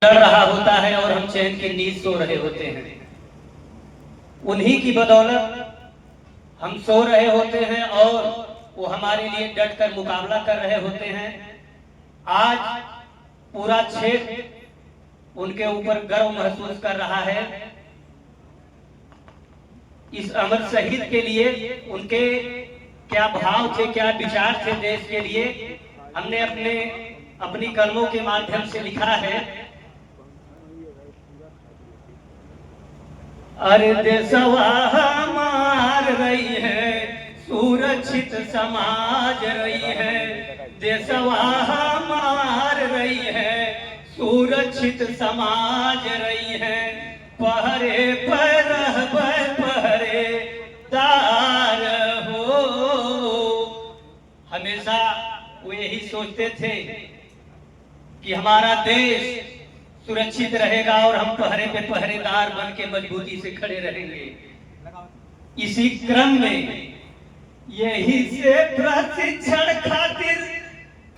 चढ़ रहा होता है और हम चैन की नींद सो रहे होते हैं। उन्हीं की बदौलत हम सो रहे होते हैं और वो हमारे लिए डट कर मुकाबला कर रहे होते हैं। आज पूरा क्षेत्र उनके ऊपर गर्व महसूस कर रहा है। इस अमर शहीद के लिए उनके क्या भाव थे, क्या विचार थे देश के लिए, हमने अपनी कलमों के माध्यम से लिखा है। अरे देशवा हमार रही है, सुरक्षित समाज रही है। देशवा हमार रही है, सुरक्षित समाज रही है। पहरे पर पहरेदार हो। हमेशा वो यही सोचते थे कि हमारा देश सुरक्षित रहेगा और हम पहरे पे पहरेदार बन के मजबूती से खड़े रहेंगे। इसी क्रम में यही से प्रशिक्षण खातिर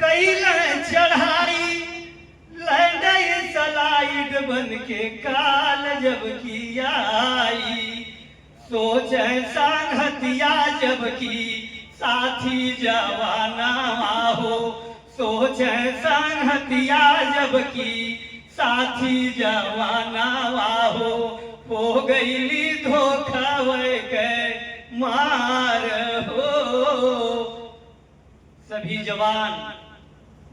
कई चढ़ाई स्लाइड बन के काल जब की आई। सोच सांगतिया जब की साथी जवाना हो। सोच सांगतिया जब की साथी जवाना हो गई धोखा के मार हो। सभी जवान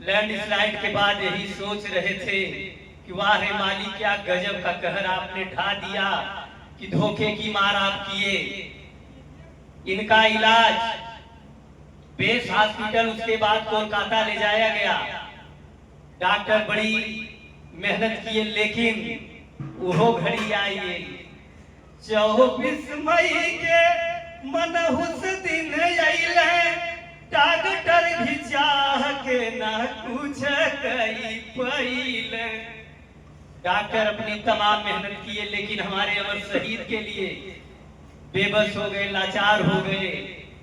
लैंडस्लाइड के बाद यही सोच रहे थे कि वाह रे माली, क्या गजब का कहर आपने ढा दिया कि धोखे की मार आप किए। इनका इलाज बेस हॉस्पिटल, उसके बाद कोलकाता ले जाया गया। डॉक्टर बड़ी मेहनत किए, लेकिन वो घड़ी आई है 24 मई के मनहुस दिन अइले। डॉक्टर भी चाह के ना कुछ कई पइले। डॉक्टर अपनी तमाम मेहनत किए, लेकिन हमारे अमर शहीद के लिए बेबस हो गए, लाचार हो गए,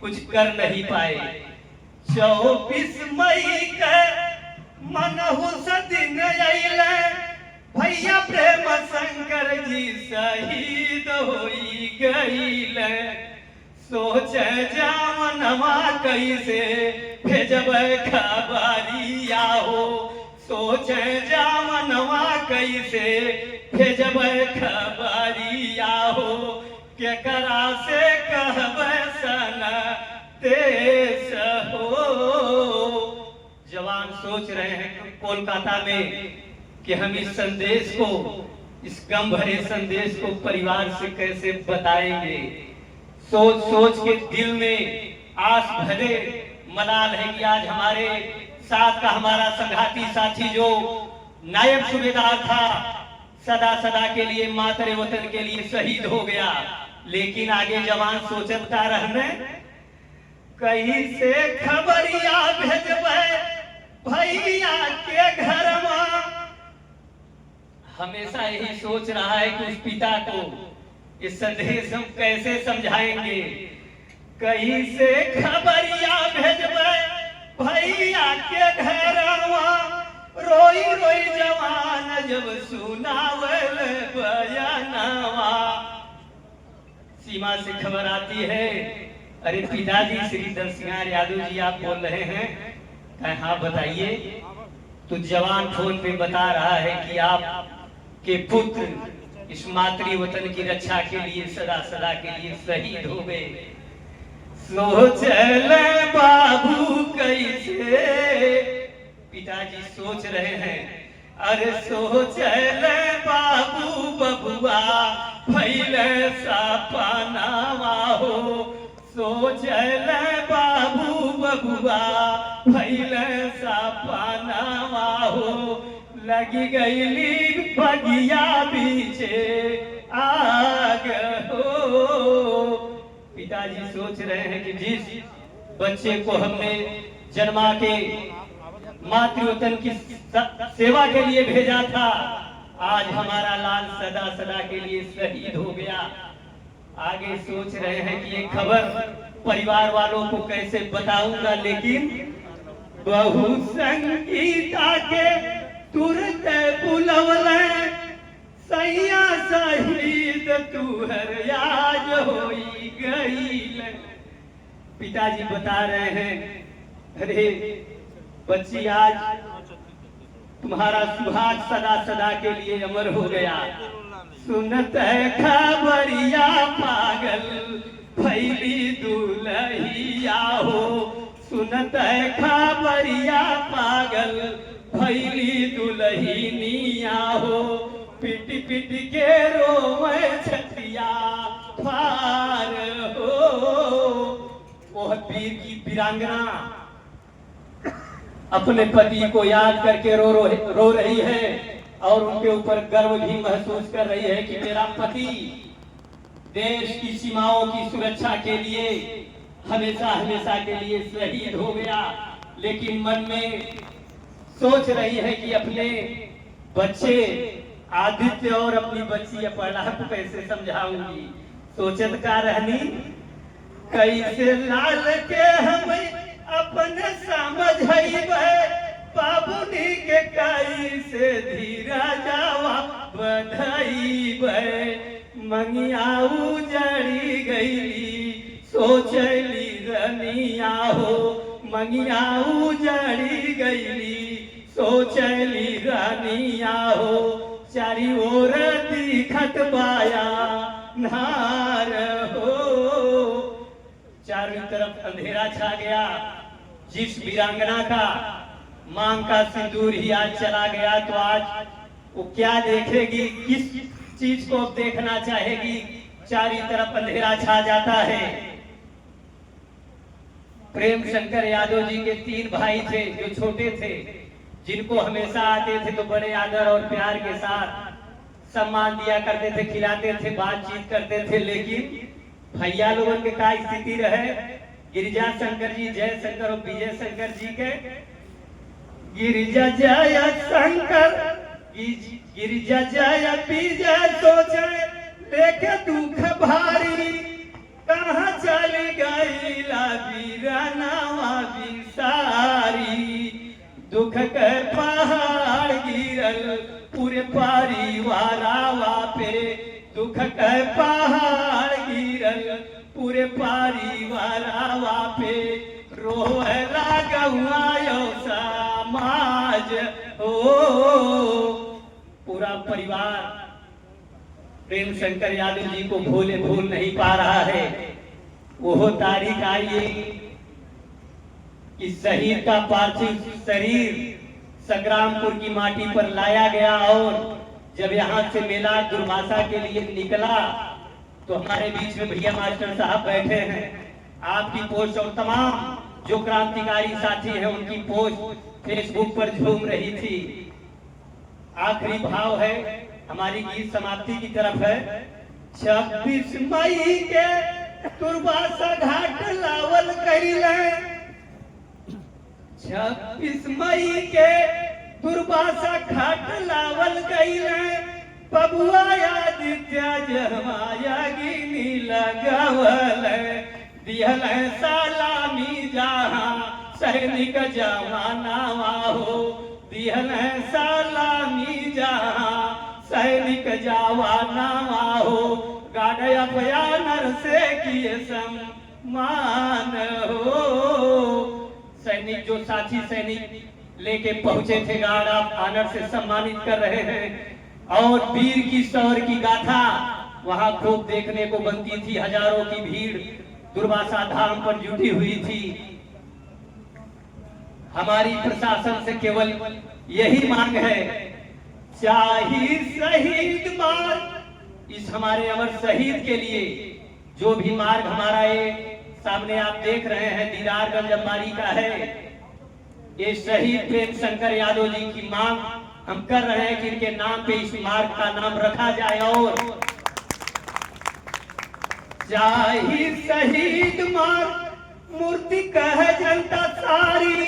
कुछ कर नहीं पाए। 24 मई के मनहुस दिन अइले, भैया प्रेम शंकर जी शहीद होई गइले। सोच जामनवा कैसे भेजब खबरिया हो। सोच जामनवा कैसे भेजब खबरिया हो। केकरा से कहब सन देश हो। जवान सोच रहे हैं कोलकाता में कि हम इस संदेश को, इस गम भरे संदेश को परिवार से कैसे बताएंगे। सोच सोच के दिल में आस भरे मलाल है कि आज हमारे साथ का हमारा संघाती साथी जो नायब सूबेदार था, सदा सदा के लिए मातरे वतन के लिए शहीद हो गया। लेकिन आगे जवान सोचता रहने कहीं से खबरिया भेजबे भैया के घर में। हमेशा यही सोच रहा है कि उस पिता को ये संदेश हम कैसे समझाएंगे। कहीं से खबरिया भेजबे भैया के घरवा। रोई रोई जवान जब सुनावल बयानवा। सीमा से खबर आती है, अरे पिताजी श्री दरसिंह यादव जी आप बोल रहे हैं? हाँ बताइए। तो जवान फोन पे बता रहा है कि आप के पुत्र इस मातृ वतन की रक्षा के लिए सदा सदा के लिए शहीद हो गए। सोच ले बाबू कैसे, पिताजी सोच रहे हैं। अरे सोच ले बाबू बबुआ भइले सपनावा हो। सोच ले बाबू बबुआ भइले सपनावा हो। लगी गईली बगिया पीछे आग हो। पिताजी सोच रहे हैं कि जिस बच्चे को हमने जन्मा के मातृवतन की सेवा के लिए भेजा था, आज हमारा लाल सदा सदा के लिए शहीद हो गया। आगे सोच रहे हैं कि ये खबर परिवार वालों को कैसे बताऊंगा, लेकिन बहु संगीता के तुरंत बुलवले के तू हर याद होई गई। पिताजी बता रहे हैं, अरे बच्ची आज तुम्हारा सुहाग सदा सदा के लिए अमर हो गया। सुनत है खबरिया पागल भैली दुल्हिया हो, सुनत है खबरिया पागल भैली दुल्हिनिया हो, पिट पिट के रोवे छतिया फार हो। वह वीर की वीरांगना अपने पति को याद करके रो रही है और उनके ऊपर गर्व भी महसूस कर रही है कि मेरा पति देश की सीमाओं की सुरक्षा के लिए हमेशा हमेशा के लिए शहीद हो गया। लेकिन मन में सोच रही है कि अपने बच्चे आदित्य और अपनी बच्ची अपर्णा को कैसे समझाऊंगी। सोचत का रहनी कैसे लाल के हमें अपने समझाइबे, बाबूनी के कैसे धीरा जावा बधाइबे। मंगिया उजड़ी गईली सोचली रनिया हो, मंगिया उजड़ी गईली सोचली रनिया हो, चारी ओर दिखत बाया नार हो। चारों तरफ अंधेरा छा गया। जिस वीरांगना का मांग का सिंदूर ही आज चला गया तो आज वो क्या देखेगी, किस चीज को देखना चाहेगी। चारों तरफ अंधेरा छा जाता है। प्रेम शंकर यादव जी के 3 भाई थे जो छोटे थे, जिनको हमेशा आते थे तो बड़े आदर और प्यार के साथ सम्मान दिया करते थे, खिलाते थे, बातचीत करते थे। लेकिन भैया लोगों के क्या स्थिति रहे, गिरिजा शंकर जी, जय शंकर और विजय शंकर जी के। गिरिजा जय शंकर, गिरिजा जय विजय सोचे देखे दुख भारी, कहाँ चली गई वीरानावा विसारी। दुख के पहाड़ गिरल पूरे परिवारावा पे, दुख के पहाड़ गिरल पूरे परिवारावा पे, रोहला गवायो समाज हो। पूरा परिवार प्रेम शंकर यादव जी को भूल नहीं पा रहा है। वो तारीख आई कि शहीद का पार्थिव शरीर संग्रामपुर की माटी पर लाया गया और जब यहाँ से मेला दुर्वासा के लिए निकला तो हमारे बीच में भैया मास्टर साहब बैठे हैं। आपकी पोस्ट और तमाम जो क्रांतिकारी साथी हैं उनकी पोस्ट फेसबुक पर झूम रही थी। आखिरी भाव है, हमारी गीत समाप्ति की तरफ है। 26 मई के दुर्वासा घाट लावल करिले, 26 मई के दुर्वासा घाट लावल करिले, बबुआ आदित्य जहमाया गिनी लगावल, दिहल सलामी जहाँ सैनिक जवानावा हो, दिहल सलामी जहाँ सैनिक जवानावा हो, गाड़या बयानर से किए सम्मान हो। सैनिक जो साथी सैनिक लेके पहुंचे थे गाड़ा आनर से सम्मानित कर रहे हैं और वीर की शौर्य की गाथा वहां खूब देखने को बनती थी। हजारों की भीड़ दुर्वासा धाम पर जुटी हुई थी। हमारी प्रशासन से केवल यही मांग है, चाहे शहीद मार्ग, इस हमारे अमर शहीद के लिए जो भी मार्ग हमारा ये सामने आप देख रहे हैं दीदारगंज अंबारी का है, ये शहीद प्रेम शंकर यादव जी की मांग हम कर रहे हैं कि इनके नाम पे इस मार्ग का नाम रखा जाए। और चाहे शहीद मार्ग मूर्ति कह जनता सारी,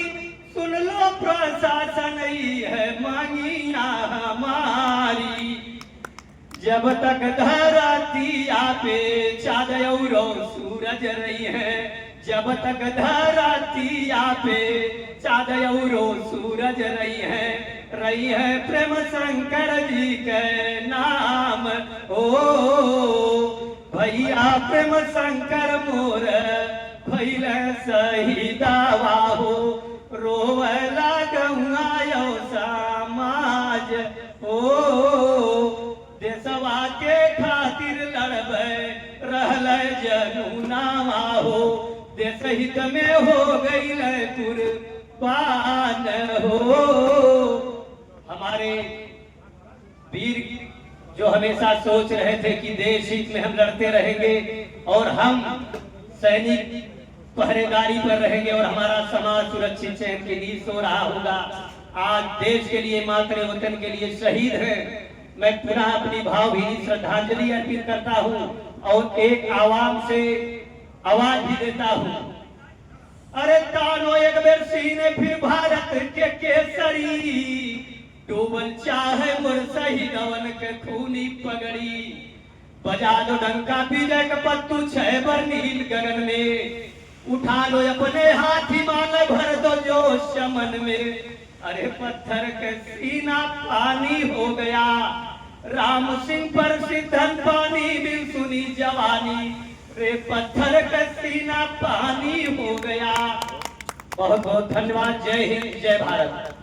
सुन लो प्रशासन ही है मांगिया हमारी। जब तक धरती आपे चाँद और सूरज रही है, जब तक धरती आपे चाँद और सूरज रही है प्रेम शंकर जी के नाम। ओ प्रेम शंकर मोर भइल शहीदावा हो रोवला गौआ यो समाज हो देशवा के खातिर लड़बे रहल जनुनावा हो देश हित में हो गई कुर्बान हो। हमारे वीर जो हमेशा सोच रहे थे कि देश हित में हम लड़ते रहेंगे और हम सैनिक पहरेदारी पर रहेंगे और हमारा समाज सुरक्षित चैन के लिए सो रहा होगा, आज देश के लिए मातृ वतन के लिए शहीद हैं। मैं पुनः अपनी भावभीनी श्रद्धांजलि अर्पित करता हूं और एक आवाम से आवाज भी देता हूं। अरे तानो एक बेर सीने फिर भारत के केसरी डूबल चाहे मोर शहीदवन के खूनी पगड़ी बजा दो डंका विजय के पत्तू छह बर नील गगन में उठा लो अपने हाथी मांग भर दो जोश चमन में। अरे पत्थर के सीना पानी हो गया राम सिंह पर सिद्धन पानी बिन सुनी जवानी रे पत्थर का सीना पानी हो गया। बहुत बहुत धन्यवाद। जय हिंद जय भारत।